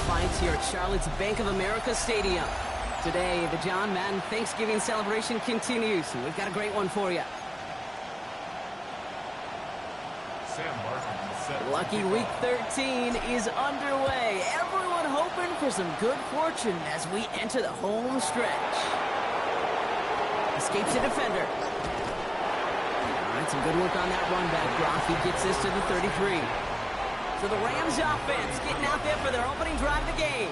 fights here at Charlotte's Bank of America Stadium. Today, the John Madden Thanksgiving celebration continues, and we've got a great one for you. Lucky Week 13 is underway. Everyone hoping for some good fortune as we enter the home stretch. Escapes a defender. All right, some good work on that run back. Brock, he gets this to the 33. So the Rams offense getting out there for their opening drive of the game.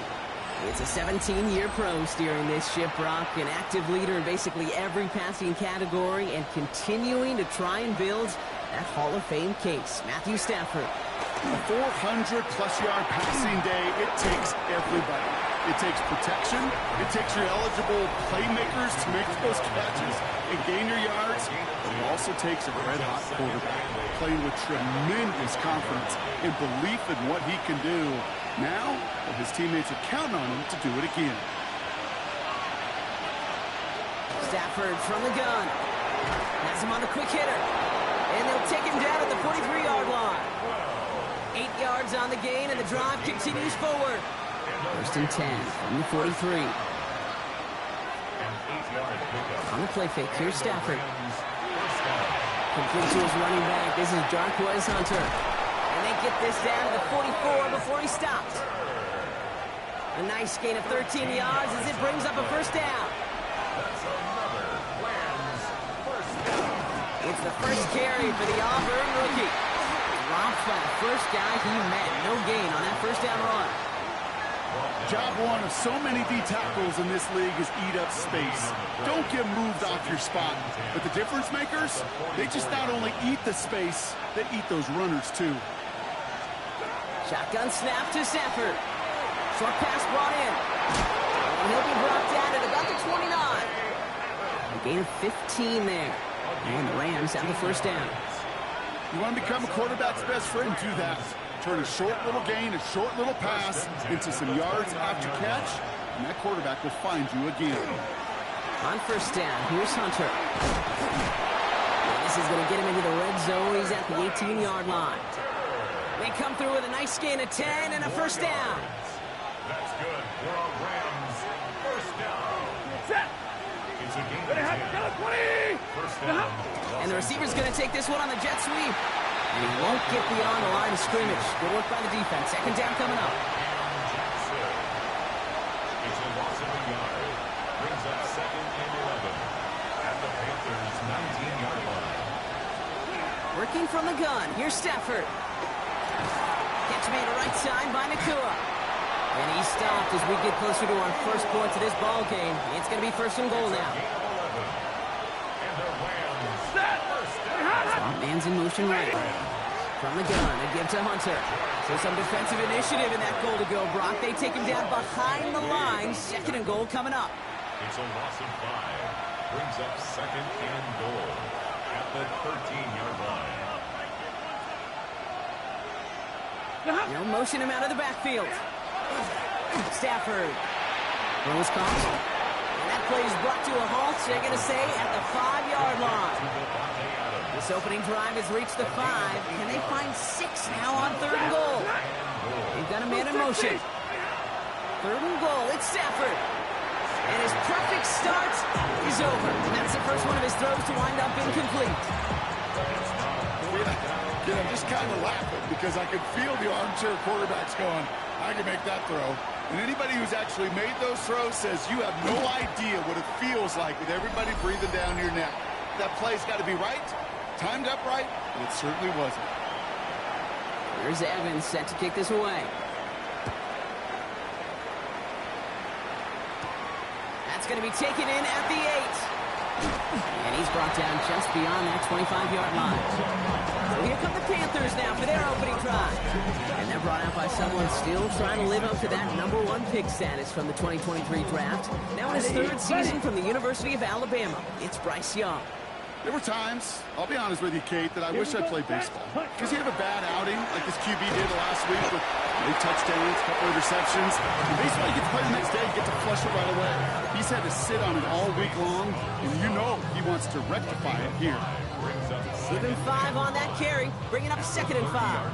It's a 17-year pro steering this ship, Brock, an active leader in basically every passing category and continuing to try and build that Hall of Fame case. Matthew Stafford. A 400-plus-yard passing day, it takes everybody. It takes protection. It takes your eligible playmakers to make those catches and gain your yards. But it also takes a red-hot quarterback playing with tremendous confidence and belief in what he can do. Now, his teammates are counting on him to do it again. Stafford from the gun. Has him on a quick hitter. And they'll take him down at the 43-yard line. 8 yards on the gain, and the drive continues forward. First and 10 from the 43. On the play fake, here's Stafford. Complete to his running back. This is Jarquez Hunter. And they get this down to the 44 before he stops. A nice gain of 13 yards as it brings up a first down. It's the first carry for the Auburn rookie. Dropped by the first guy he met. No gain on that first down run. Job one of so many D tackles in this league is eat up space. Don't get moved off your spot. But the difference makers, they just not only eat the space, they eat those runners too. Shotgun snap to Stafford. Short pass brought in. And he'll be brought down at about the 29. A gain of 15 there. And the Rams have the first down. You want to become a quarterback's best friend, do that. Turn a short little gain, a short little pass into some yards after catch, and that quarterback will find you again. On first down, here's Hunter. And this is going to get him into the red zone. He's at the 18-yard line. They come through with a nice gain of 10 and a first down. That's good for a Rams first down. Set. It's a gain of 10. First down. And the receiver's going to take this one on the jet sweep. And he won't get beyond the line of scrimmage. Good work by the defense. Second down coming up. It's a loss of a yard. Brings up second and 11 at the Panthers' 19-yard line. Working from the gun. Here's Stafford. Catch made a right side by Nakua. And he stopped as we get closer to our first points of this ball game. It's going to be first and goal now. Man's in motion right. From the gun, they give to Hunter. So some defensive initiative in that goal to go, Brock. They take him down behind the line. Second and goal coming up. It's a loss of 5. Brings up second and goal at the 13-yard line. No motion him out of the backfield. Stafford. Throws caught. And that play is brought to a halt, they're going to say, at the 5-yard line. This opening drive has reached the 5. Can they find 6 now on third and goal? They've got a man in motion. Third and goal. It's Stafford. And his perfect start is over. And that's the first one of his throws to wind up incomplete. Yeah, I'm just kind of laughing because I could feel the armchair quarterbacks going, I can make that throw. And anybody who's actually made those throws says you have no idea what it feels like with everybody breathing down your neck. That play's got to be right. Timed up right, and it certainly wasn't. Here's Evans set to kick this away. That's going to be taken in at the 8. And he's brought down just beyond that 25-yard line. So here come the Panthers now for their opening drive. And they're brought out by someone still trying to live up to that #1 pick status from the 2023 draft. Now in his 3rd season from the University of Alabama, it's Bryce Young. There were times, I'll be honest with you, Kate, that I wish I played baseball. Because you have a bad outing, like this QB did last week with 8 touchdowns, a couple interceptions. In baseball, you get to play the next day, you get to flush it right away. He's had to sit on it all week long, and you know he wants to rectify it here. Even 5 on that carry, bringing up 2nd and 5.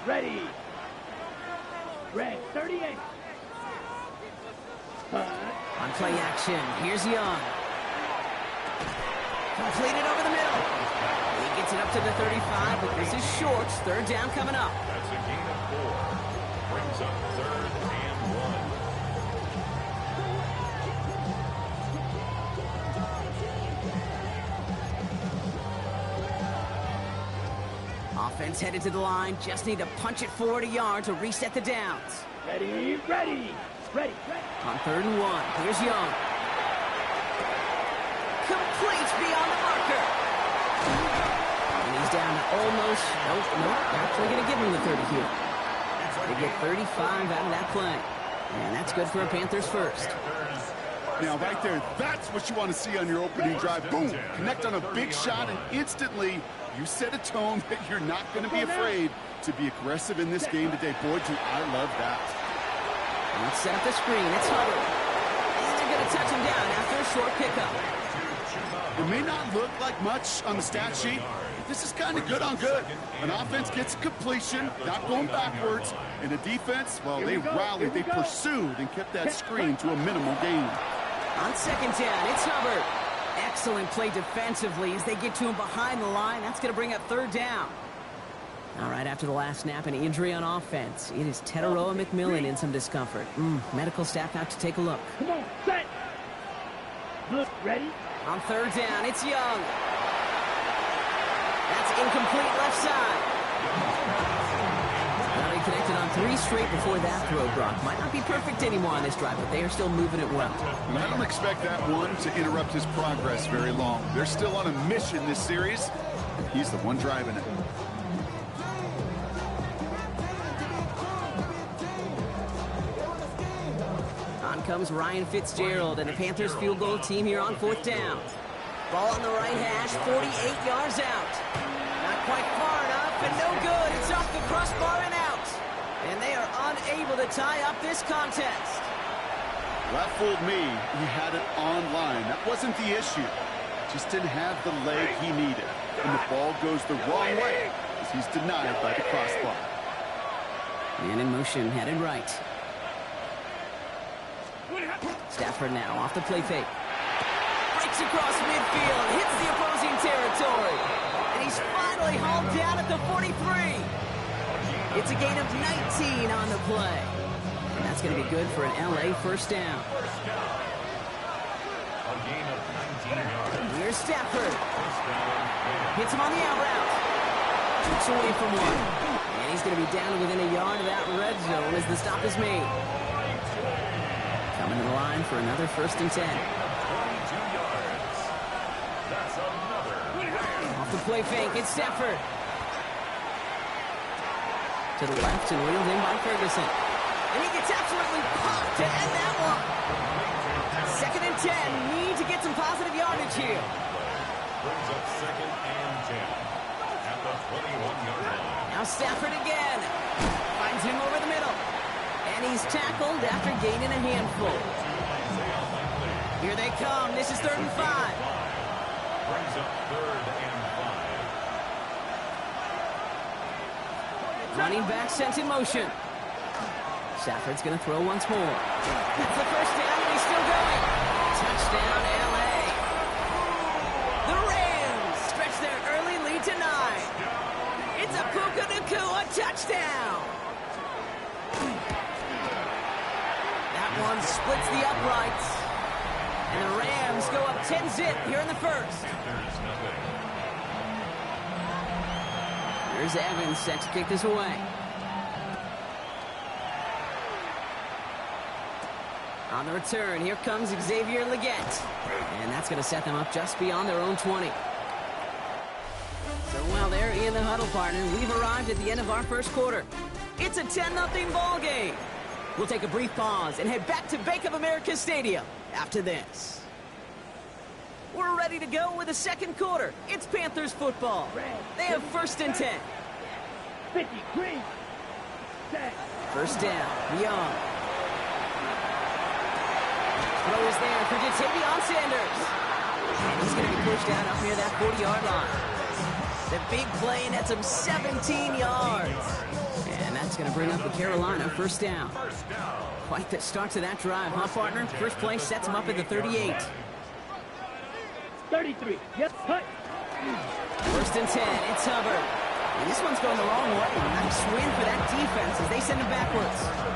Ready. Red 38. On play action, here's Young. Completed over the middle. He gets it up to the 35, but this is short. Third down coming up. That's a gain of 4. Brings up 3rd and 1. Offense headed to the line. Just need to punch it forward a yard to reset the downs. Ready, ready, ready, ready. On 3rd and 1, here's Young. Complete beyond the marker. And he's down to almost, nope, actually going to give him the 30 here. They get 35 out of that play. And that's good for a Panthers first. Now, right there, that's what you want to see on your opening drive. Boom! Connect on a big shot, and instantly you set a tone that you're not going to be afraid to be aggressive in this game today. Boy, do I love that. Let's set up the screen. It's Hubbard. And they're going to touch him down after a short pickup. It may not look like much on the stat sheet, but this is kind of good on good. An offense gets a completion, not going backwards, and a defense, well, they rallied, they pursued, and kept that screen to a minimal gain. On 2nd down, it's Hubbard. Excellent play defensively as they get to him behind the line. That's going to bring up 3rd down. All right, after the last snap, an injury on offense. It is Teteroa McMillan in some discomfort. Medical staff out to take a look. Come on, set. Look, ready. On 3rd down, it's Young. That's incomplete left side. Well, he connected on 3 straight before that throw, Brock. Might not be perfect anymore on this drive, but they are still moving it well. And I don't expect that one to interrupt his progress very long. They're still on a mission this series, and he's the one driving it. On comes Ryan Fitzgerald and the Panthers field goal team here on 4th down. Ball on the right hash, 48 yards out. Not quite far enough, and no good. It's off the crossbar and out. And they are unable to tie up this contest. That fooled me. He had it online. That wasn't the issue. Just didn't have the leg he needed. And the ball goes the wrong way as he's denied by the crossbar. Man in motion, headed right. Stafford now off the play fake. Breaks across midfield, hits the opposing territory. And he's finally hauled down at the 43. It's a gain of 19 on the play. And that's going to be good for an LA first down. A gain of 19 yards. Here's Stafford. Hits him on the out route. Shoots away from one. And he's going to be down within a yard of that red zone as the stop is made. Coming to the line for another 1st and 10. 22 yards. That's another. Off the play fake, it's Stafford. To the left and wheeled in by Ferguson. And he gets absolutely popped to end that one. 2nd and 10. Need to get some positive yardage here. Brings up 2nd and 10 at the 21-yard line. Now Stafford again. Finds him over the middle. And he's tackled after gaining a handful. Here they come. This is 3rd and 5. Brings up 3rd and 5. Running back sent in motion. Stafford's going to throw once more. That's the 1st down, and he's still going. Touchdown, LA. The Rams stretch their early lead to 9. It's a Puka Nacua touchdown. That one splits the uprights. And the Rams go up 10-zip here in the 1st. There's nothing. Here's Evans set to kick this away. On the return, here comes Xavier Leggett. And that's going to set them up just beyond their own 20. So while they're in the huddle, partner, we've arrived at the end of our 1st quarter. It's a 10-0 ball game. We'll take a brief pause and head back to Bank of America Stadium after this. We're ready to go with the 2nd quarter. It's Panthers football. They have 1st and 10. 50, green. Set. 1st down, Young. Throw is there for Jatavion Sanders. And he's going to be pushed out up near that 40-yard line. The big play nets him 17 yards. And That's going to bring up the Carolina first down. Quite the start to that drive, huh, partner? First play sets him up at the 38. 33. Yes, cut. First and 10. It's Hubbard. And this one's going the wrong way. Nice win for that defense as they send him backwards.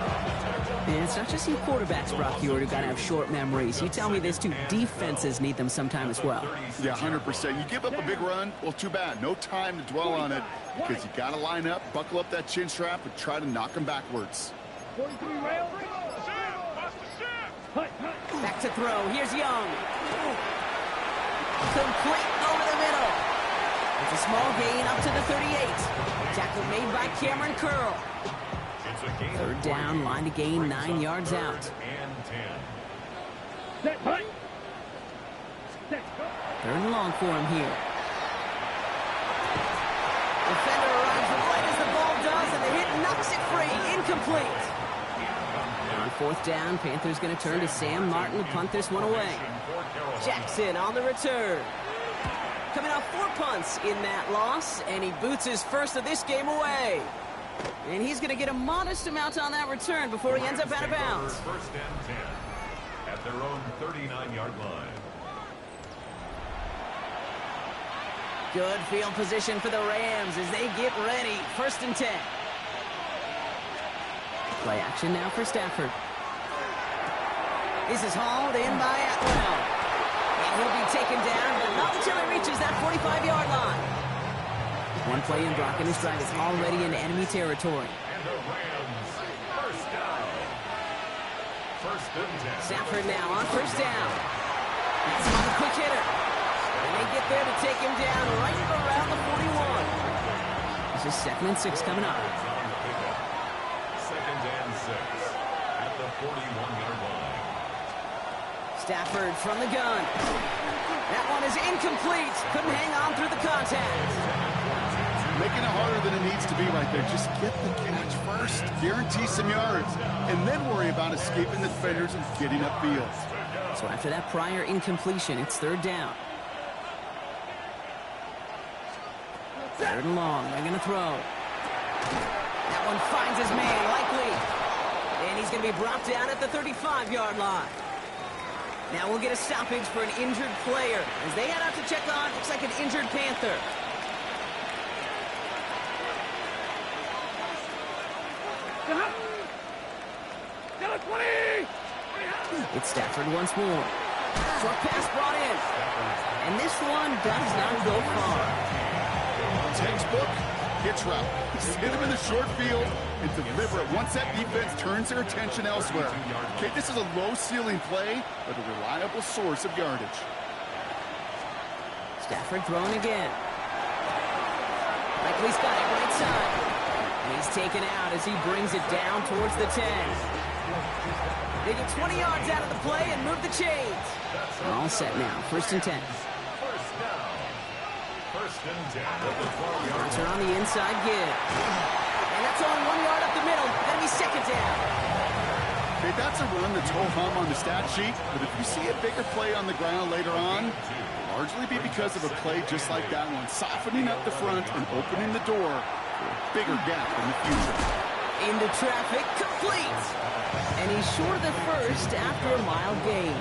And it's not just you quarterbacks, Brock Huard, who got to have short memories. You tell me this too, defenses need them sometime as well. Yeah, 100%. You give up a big run, well, too bad. No time to dwell on it because you got to line up, buckle up that chin strap, and try to knock them backwards. 43 rail. Back to throw. Here's Young. Complete over the middle. It's a small gain up to the 38. Tackle made by Cameron Curl. Third down, line to gain 9 yards out. Set, hut. Set, go. Third and long for him here. Defender arrives right as the ball does, and the hit knocks it free. Incomplete. On fourth down, Panthers going to turn to Sam Martin to punt this one away. Jackson on the return. Coming off 4 punts in that loss, and he boots his first of this game away. And he's going to get a modest amount on that return before he ends up out of bounds. First and 10 at their own 39-yard line. Good field position for the Rams as they get ready. First and 10. Play action now for Stafford. This is hauled in by Atwell. And he'll be taken down, but not until he reaches that 45-yard line. One play in Brock, and his drive is already in enemy territory. And the Rams, first down. First and 10. Stafford now on first down. That's another quick hitter. And they get there to take him down right around the 41. This is 2nd and 6 coming up. Second and 6 at the 41-yard line. Stafford from the gun. That one is incomplete. Couldn't hang on through the contact. Making it harder than it needs to be right there. Just get the catch first. Guarantee some yards. And then worry about escaping the defenders and getting upfield. So after that prior incompletion, it's third down. Third and long. They're going to throw. That one finds his man, likely. And he's going to be brought down at the 35-yard line. Now we'll get a stoppage for an injured player. As they head out to check on, looks like an injured Panther. It's Stafford once more. Short pass brought in. And this one does not go far. Textbook hitch route. Just hit him in the short field and deliver it once that defense turns their attention elsewhere. Okay, this is a low-ceiling play, but a reliable source of yardage. Stafford throwing again. Likely's got it right side. And he's taken out as he brings it down towards the 10. They get 20 yards out of the play and move the chains. All set now. First and 10. First down. First and 10 at the 12-yard line. Hunter on the inside give. And that's only 1 yard up the middle. Then he's second down. Okay, that's a run that's ho-hum on the stat sheet, but if you see a bigger play on the ground later on, it'll largely be because of a play just like that one, softening up the front and opening the door for a bigger gap in the future. Into traffic, complete. And he's short of the first after a mild gain.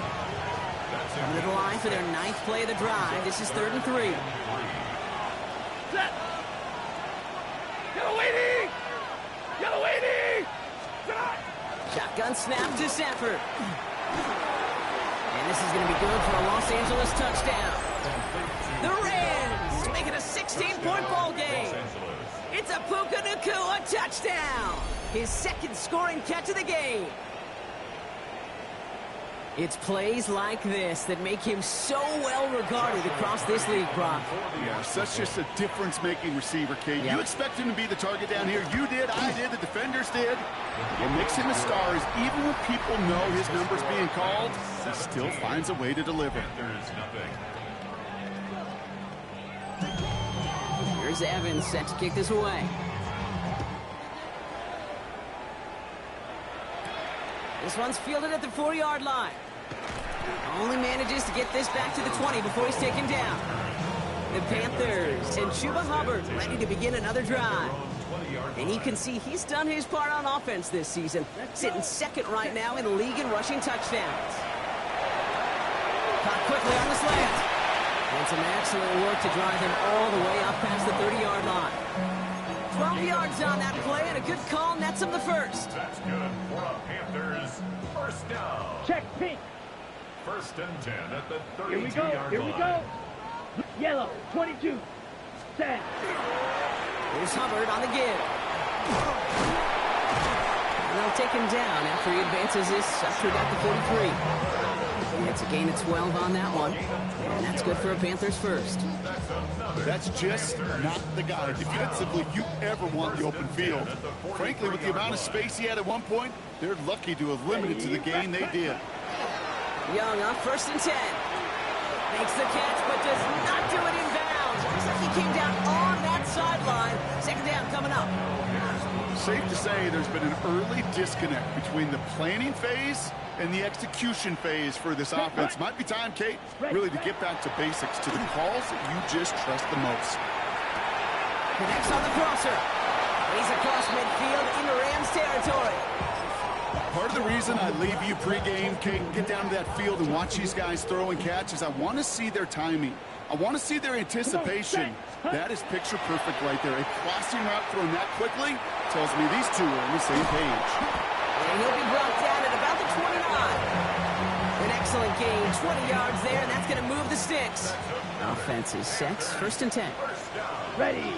Coming to the line for their 9th play of the drive. This is 3rd and 3. Set. Yellow 80. Yellow 80. Shotgun snap to Stafford. And this is going to be good for a Los Angeles touchdown. The Rams make it a 16-point ball game. It's a Puka Nacua touchdown. His 2nd scoring catch of the game. It's plays like this that make him so well regarded across this league, Brock. Yeah, such just a difference-making receiver, Kate. You expect him to be the target down here. You did, I did, the defenders did. What makes him a star is even when people know his number's being called, he still finds a way to deliver. There's nothing. Here's Evans set to kick this away. This one's fielded at the 4-yard line. Only manages to get this back to the 20 before he's taken down. The Panthers and Chuba Hubbard ready to begin another drive. And you can see he's done his part on offense this season, sitting second right now in the league in rushing touchdowns. Caught quickly on the slant. And some excellent work to drive him all the way up past the 30-yard line. 12 yards on that play, and a good call nets him the first. That's good for a Panthers first down. Check pink. First and 10 at the Here we 32-yard go. line. Here we go. Yellow, 22. Set. Here's Hubbard on the give. And they'll take him down after he advances this up to about the 43. It's a gain of 12 on that one. And that's good for a Panthers first. That's just not the guy defensively you ever want the open field. Frankly, with the amount of space he had at one point, they're lucky to have limited to the gain they did. Young on first and 10. Makes the catch, but does not do it in bounds. Looks like he came down on that sideline. Second down coming up. Safe to say there's been an early disconnect between the planning phase and the execution phase for this offense. Might be time, Kate, really to get back to basics, to the calls that you just trust the most. Connects on the crosser. He's across midfield into Rams territory. Part of the reason I leave you pregame, Kate, get down to that field and watch these guys throw and catch is I want to see their timing. I want to see their anticipation. That is picture perfect right there. A crossing route thrown that quickly tells me these two are on the same page. And he'll be brought down at about the 29. An excellent gain, 20 yards there, and that's going to move the sticks. Offense is set, first and 10. Ready.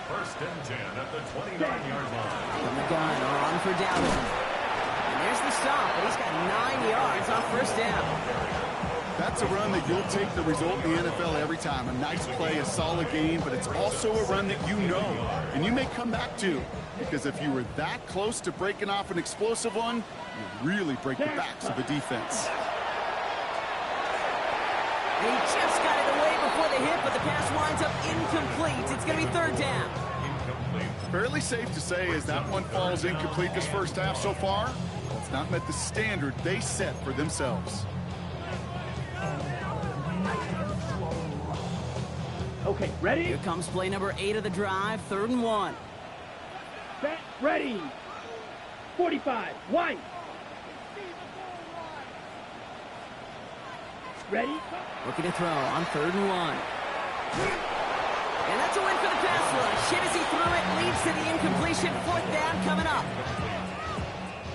First and 10 at the 29-yard line. From the gun, or on for Dowdle. And there's the stop, but he's got 9 yards on first down. That's a run that you'll take the result in the NFL every time. A nice play, a solid game, but it's also a run that you know and you may come back to. Because if you were that close to breaking off an explosive one, you really break the backs of the defense. And he just got it away before the hit, but the pass winds up incomplete. It's going to be third down. Incomplete. Fairly safe to say as that one falls incomplete this first half so far, it's not met the standard they set for themselves. Okay, ready? Here comes play number 8 of the drive, 3rd and 1. Set. Ready. 45. White. Ready? Looking to throw on 3rd and 1. And that's a win for the pass rush. Hit as he threw it, leads to the incompletion. 4th down coming up.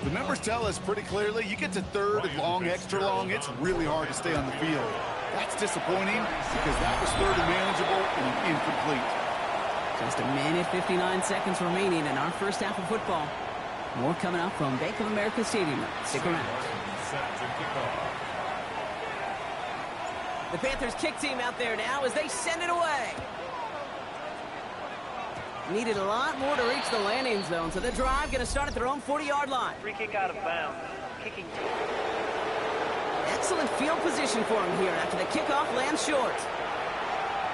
The numbers tell us pretty clearly, you get to 3rd and long, extra long, it's really hard to stay on the field. That's disappointing because that was 3rd and manageable and incomplete. Just a minute, 59 seconds remaining in our first half of football. More coming up from Bank of America Stadium. Stick around. Set to kick off. The Panthers kick team out there now as they send it away. Needed a lot more to reach the landing zone, so the drive going to start at their own 40-yard line. Free kick out of bounds. Kicking. Excellent field position for him here after the kickoff lands short.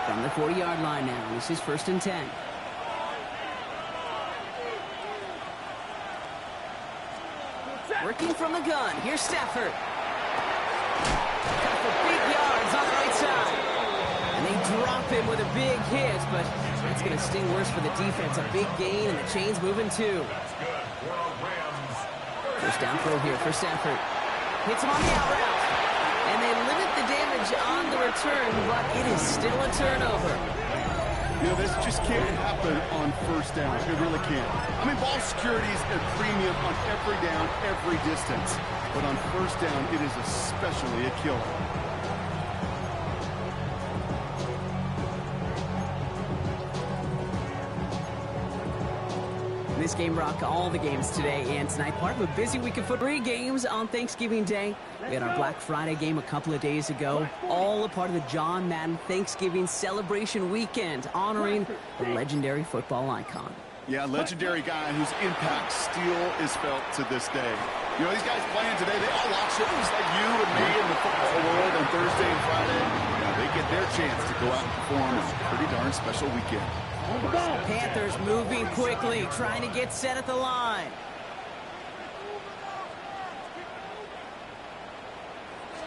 From the 40-yard line now, this is 1st and 10. Working from the gun, here's Stafford. Got for big yards on the right side. And they drop him with a big hit, but that's going to sting worse for the defense. A big gain, and the chain's moving too. That's good for a Rams. First down throw here for Stafford. Hits him on the out route. And they limit the damage on the return, but it is still a turnover. You know, this just can't happen on first down. It really can't. I mean, ball security is a premium on every down, every distance. But on first down, it is especially a killer. This game rocked all the games today and tonight. Part of a busy week of football. 3 games on Thanksgiving Day. We had our Black Friday game a couple of days ago. All a part of the John Madden Thanksgiving celebration weekend, honoring the legendary football icon. Yeah, legendary guy whose impact still is felt to this day. You know, these guys playing today, they all watch it just like you and me in the football world on Thursday and Friday. You know, they get their chance to go out and perform on a pretty darn special weekend. Panthers moving quickly, trying to get set at the line.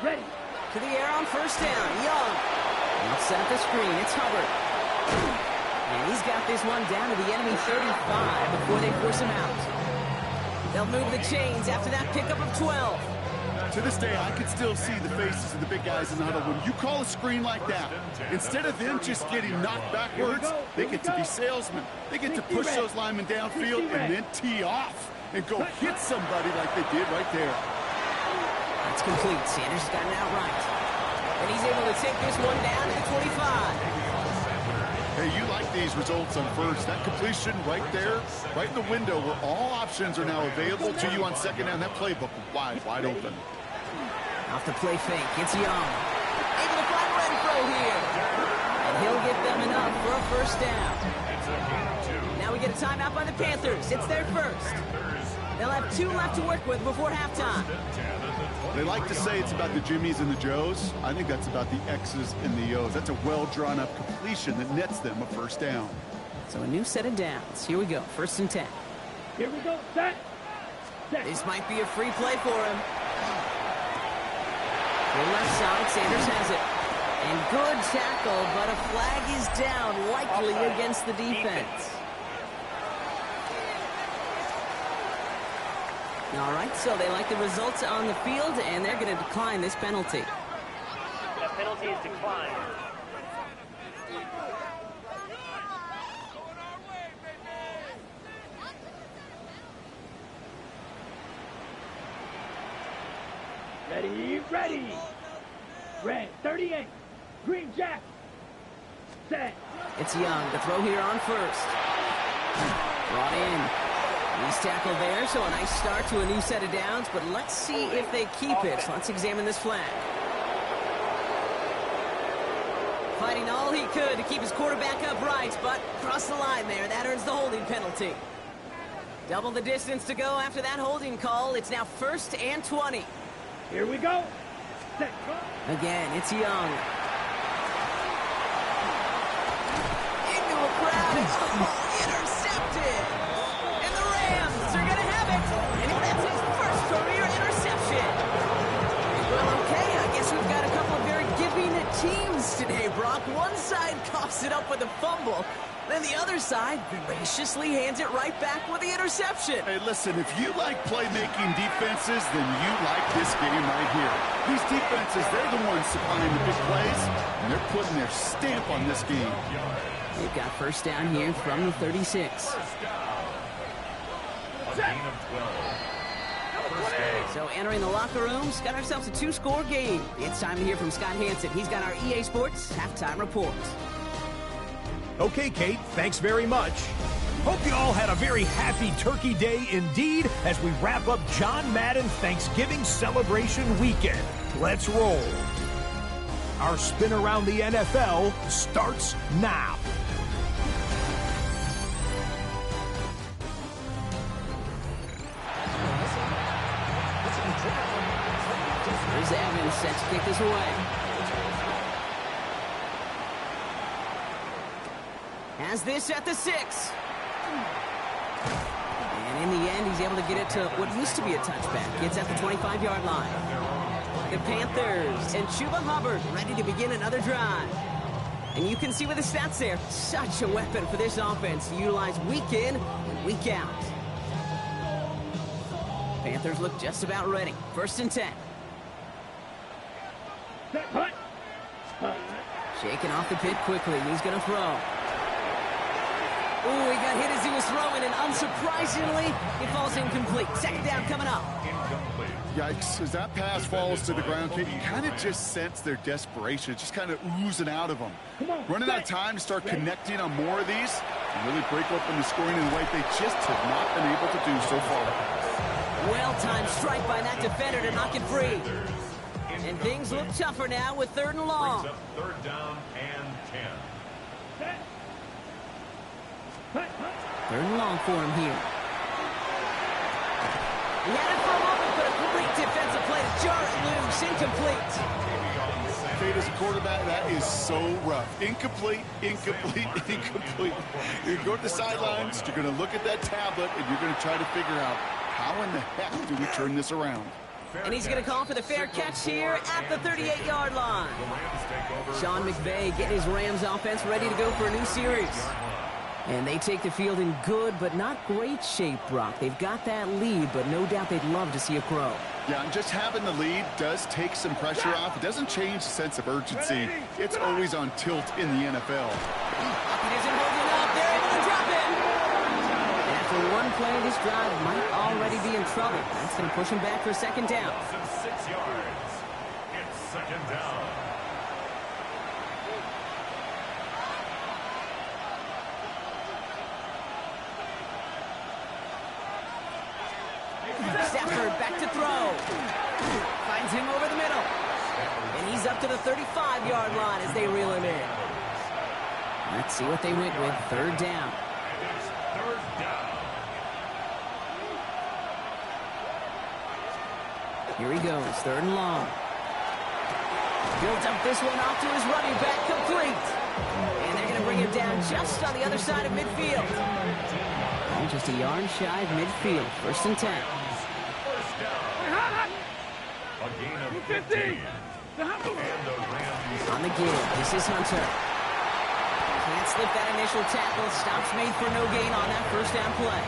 Ready. To the air on first down. Young. Now set at the screen. It's Hubbard. And he's got this one down to the enemy 35 before they force him out. They'll move the chains after that pickup of 12. To this day, I can still see the faces of the big guys in the huddle. When you call a screen like that, instead of them just getting knocked backwards, they get to be salesmen. They get to push those linemen downfield and then tee off and go hit somebody like they did right there. That's complete. Sanders has got it out right. And he's able to take this one down to the 25. Hey, you like these results on first. That completion right there, right in the window where all options are now available to you on second down. That playbook wide open. Off the play fake. It's Young. Able to find Renfro here. And he'll get them enough for a first down. Now we get a timeout by the Panthers. It's their first. They'll have 2 left to work with before halftime. They like to say it's about the Jimmies and the Joes. I think that's about the X's and the O's. That's a well-drawn-up completion that nets them a first down. So a new set of downs. Here we go. 1st and 10. Here we go. Set. This might be a free play for him. The left side, Sanders has it. And good tackle, but a flag is down, likely against the defense. All right, so they like the results on the field, and they're going to decline this penalty. The penalty is declined. Ready. Red 38. Green Jack. Set. It's Young. The throw here on first. Brought in. He's tackled there, so a nice start to a new set of downs, but let's see if they keep it. Let's examine this flag. Fighting all he could to keep his quarterback upright, but crossed the line there. That earns the holding penalty. Double the distance to go after that holding call. It's now 1st and 20. Here we go. Set. Again, it's Young. Into a crowd. Oh, intercepted. And the Rams are going to have it. And that's his first career interception. Well, okay, I guess we've got a couple of very giving teams today, Brock. One side coughs it up with a fumble. Then the other side graciously hands it right back with the interception. Hey, listen, if you like playmaking defenses, then you like this game right here. These defenses, they're the ones supplying the big plays, and they're putting their stamp on this game. They've got first down here from the 36. So entering the locker rooms, got ourselves a 2-score game. It's time to hear from Scott Hansen. He's got our EA Sports halftime report. Okay, Kate, thanks very much. Hope you all had a very happy Turkey Day indeed as we wrap up John Madden Thanksgiving celebration weekend. Let's roll. Our spin around the NFL starts now. Here's Evans set to kick this away. Has this at the 6. And in the end, he's able to get it to what used to be a touchback. It's at the 25-yard line. The Panthers and Chuba Hubbard ready to begin another drive. And you can see with the stats there, such a weapon for this offense to utilize week in and week out. Panthers look just about ready. 1st and 10. Shaking off the pit quickly. He's going to throw. Ooh, he got hit as he was throwing, and unsurprisingly, it falls incomplete. 2nd down coming up. Yikes, as that pass falls to the ground, you kind of just sense their desperation. It's just kind of oozing out of them. Running out of time to start connecting on more of these and really break open the scoring in a way they just have not been able to do so far. Well-timed strike by that defender to knock it free. And things look tougher now with 3rd and long. 3rd down and 10. 3rd and long for him here. He had it for a moment, but a great defensive play to jar it loose. Incomplete. Kate, as a quarterback, that is so rough. Incomplete. You're going to the sidelines, you're going to look at that tablet, and you're going to try to figure out how in the heck do we turn this around. And he's going to call for the fair catch here at the 38-yard line. Sean McVay getting his Rams offense ready to go for a new series. And they take the field in good but not great shape, Brock. They've got that lead, but no doubt they'd love to see it grow. Yeah, and just having the lead does take some pressure off. It doesn't change the sense of urgency. It's always on tilt in the NFL. He isn't holding up. They're able to drop him. And after one play, this drive might already be in trouble. That's going to push him back for second down. 6 yards. It's second down. Stafford back to throw. Finds him over the middle. And he's up to the 35-yard line as they reel him in. Let's see what they went with. Third down. It's third down. Here he goes. Third and long. Builds up this one off to his running back. Complete. And they're going to bring him down just on the other side of midfield. Oh, just a yard shy of midfield. First and 10. A gain of 15. And the Rams On the give, this is Hunter. Can't slip that initial tackle. Stops made for no gain on that first down play.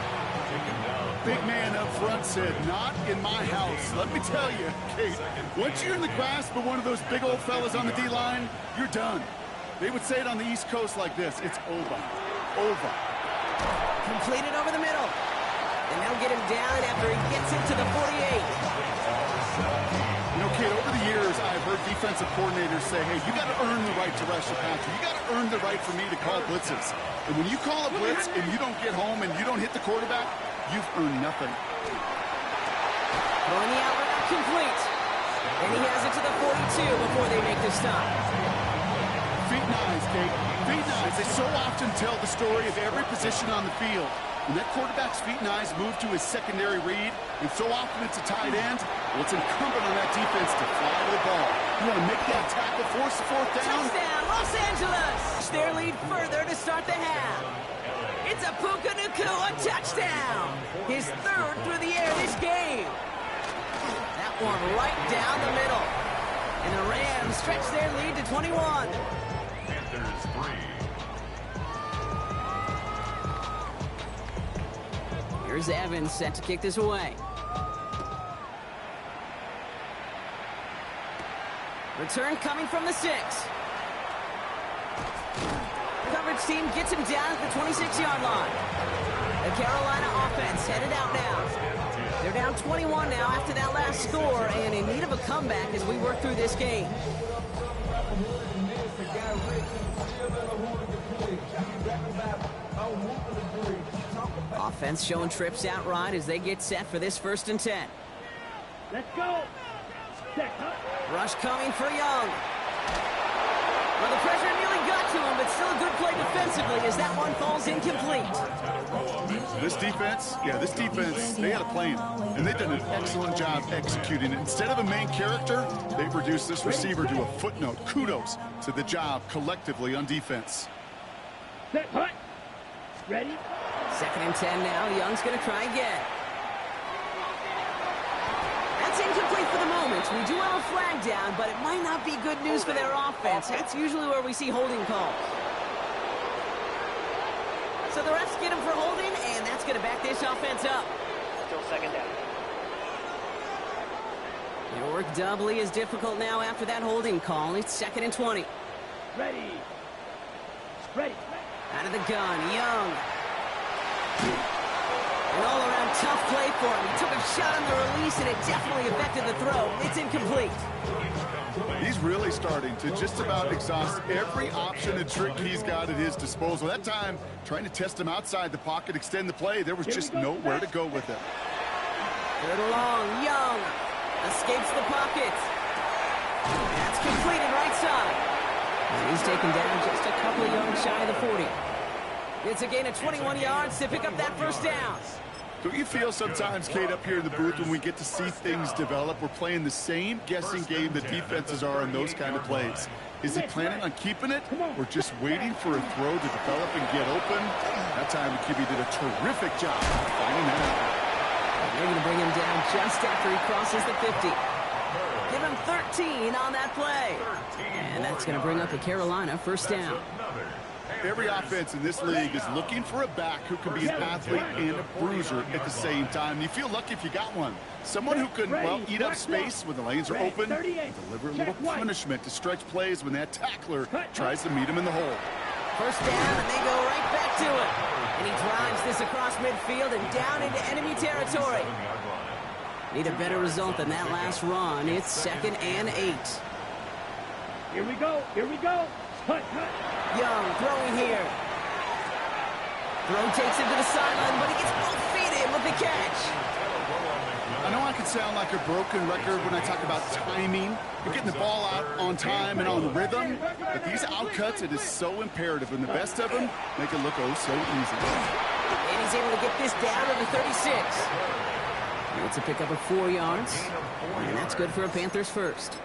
Big man up front said, not in my house. Let me tell you, Kate, once you're in the grasp of one of those big old fellas on the D-line, you're done. They would say it on the East Coast like this, it's over. Over. Completed over the middle. And they'll get him down after he gets into the 48. You know, Kate, over the years, I've heard defensive coordinators say, hey, you got to earn the right to rush the passer. You got to earn the right for me to call blitzes. And when you call a blitz and you don't get home and you don't hit the quarterback, you've earned nothing. Throwing the outlet out complete. And he has it to the 42 before they make the stop. Feet and eyes, Kate. Feet and eyes. They so often tell the story of every position on the field. When that quarterback's feet and eyes move to his secondary read, and so often it's a tight end, well, it's incumbent on that defense to fly to the ball. You want to make that tackle, force the fourth down. Touchdown, Los Angeles! Their lead further to start the half. It's a Puka Nacua touchdown. His third through the air this game. That one right down the middle. And the Rams stretch their lead to 21. Panthers 3. Here's Evans set to kick this away. Return coming from the 6. Coverage team gets him down at the 26-yard line. The Carolina offense headed out now. They're down 21 now after that last score and in need of a comeback as we work through this game. Offense showing trips out right as they get set for this 1st and 10. Let's go. Set, huh? Rush coming for Young. Well, the pressure nearly got to him, but still a good play defensively as that one falls incomplete. This defense, they had a plan, and they've done an excellent job executing it. Instead of a main character, they've reduced this receiver to a footnote. Kudos to the job collectively on defense. Set, hut. Ready? 2nd and 10 now. Young's going to try again. That's incomplete for the moment. We do have a flag down, but it might not be good news for their offense. That's usually where we see holding calls. So the refs get him for holding, and that's going to back this offense up. Still second down. Their work doubly as difficult now after that holding call. It's 2nd and 20. Ready. Ready. Out of the gun, Young. An all-around tough play for him. He took a shot on the release, and it definitely affected the throw. It's incomplete. He's really starting to just about exhaust every option and trick he's got at his disposal. That time, trying to test him outside the pocket, extend the play, there was just nowhere to go with it. 3rd and long, Young escapes the pocket. That's completed right side. And he's taken down just a couple of yards shy of the 40. It's a gain of 21 yards to pick up that 1st down. Don't you feel sometimes, Kate, up here in the booth when we get to see things develop, we're playing the same guessing game the defenses are in those kind of plays? Is he planning on keeping it or just waiting for a throw to develop and get open? That time the QB did a terrific job finding that out. They're going to bring him down just after he crosses the 50. Give him 13 on that play. And that's going to bring up a Carolina first down. Every offense in this league is looking for a back who can be an athlete and a bruiser at the same time. You feel lucky if you got one. Someone who can, well, eat up space when the lanes are open, deliver a little punishment to stretch plays when that tackler tries to meet him in the hole. First down, and they go right back to it. And he drives this across midfield and down into enemy territory. Need a better result than that last run. It's 2nd and 8. Here we go. Here we go. Hut, hut. Young throwing here. Throw takes him to the sideline, but he gets both feet in with the catch. I know I can sound like a broken record when I talk about timing and getting the ball out on time and on rhythm, but these outcuts, it is so imperative, and the best of them make it look oh so easy. And he's able to get this down to the 36. It's a pickup of 4 yards, and that's good for a Panthers first.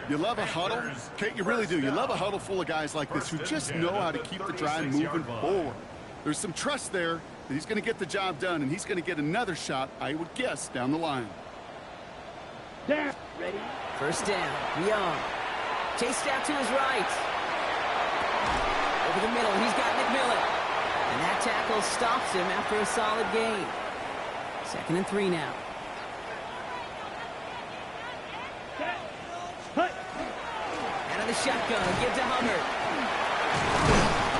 You love a huddle? Kate, you really do. You love a huddle full of guys like this who just know how to keep the drive moving forward. There's some trust there that he's going to get the job done, and he's going to get another shot, I would guess, down the line. Down. Ready. First down. Young. Chased out to his right. Over the middle, he's got McMillan. And that tackle stops him after a solid gain. 2nd and 3 now. Out of the shotgun, give to Hubbard.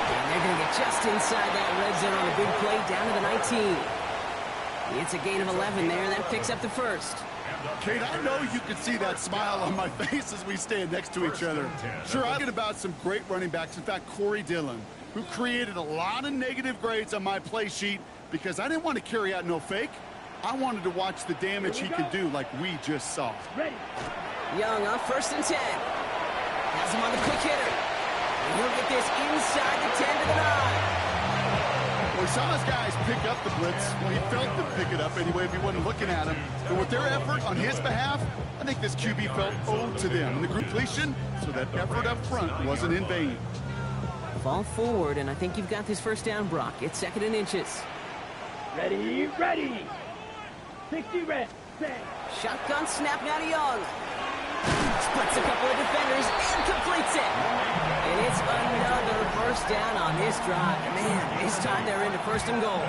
And they're going to get just inside that red zone on a big play down to the 19. It's a gain of 11 there, and that picks up the first. Kate, I know you can see that smile on my face as we stand next to each other. Sure, I'm thinking about some great running backs. In fact, Corey Dillon, who created a lot of negative grades on my play sheet because I didn't want to carry out no fake. I wanted to watch the damage he could do like we just saw. Ready. Young on 1st and 10. Has him on the quick hitter. And he'll get this inside the 10 to the 9. Well, he saw his guys pick up the blitz. Well, he felt them pick it up anyway if he wasn't looking at him. But with their effort on his behalf, I think this QB felt owed to them in the completion, so that effort up front wasn't in vain. Fall forward, and I think you've got this first down, Brock. It's 2nd and inches. Ready. Ready. 60 red. Set. Shotgun snap now to Young. Splits a couple of defenders and completes it. And it's another first down on this drive. Man, this time they're into 1st and goal.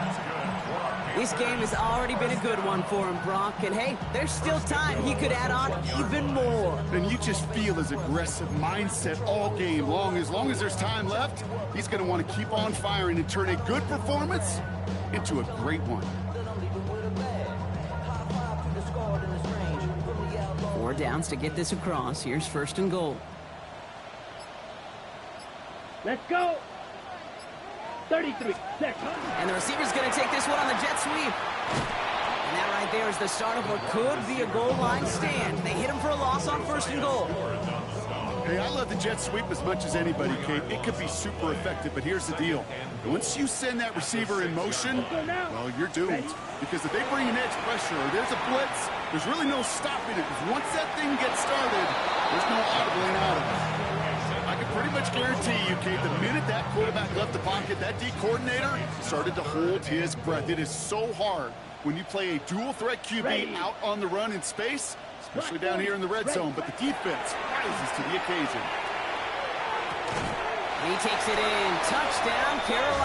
This game has already been a good one for him, Brock. And hey, there's still time. He could add on even more. And you just feel his aggressive mindset all game long. As long as there's time left, he's going to want to keep on firing and turn a good performance into a great one. 4 downs to get this across. Here's 1st and goal. Let's go. 33 seconds. And the receiver's going to take this one on the jet sweep. And that right there is the start of what could be a goal line stand. They hit him for a loss on 1st and goal. Hey, I love the jet sweep as much as anybody, Kate. It could be super effective, but here's the deal. Once you send that receiver in motion, well, you're doomed. Because if they bring an edge pressure or there's a blitz, there's really no stopping it. Because once that thing gets started, there's no audibling out of it. I can pretty much guarantee you, Kate, the minute that quarterback left the pocket, that D coordinator started to hold his breath. It is so hard when you play a dual-threat QB out on the run in space, especially down here in the red zone, but the defense rises to the occasion. He takes it in. Touchdown, Carolina.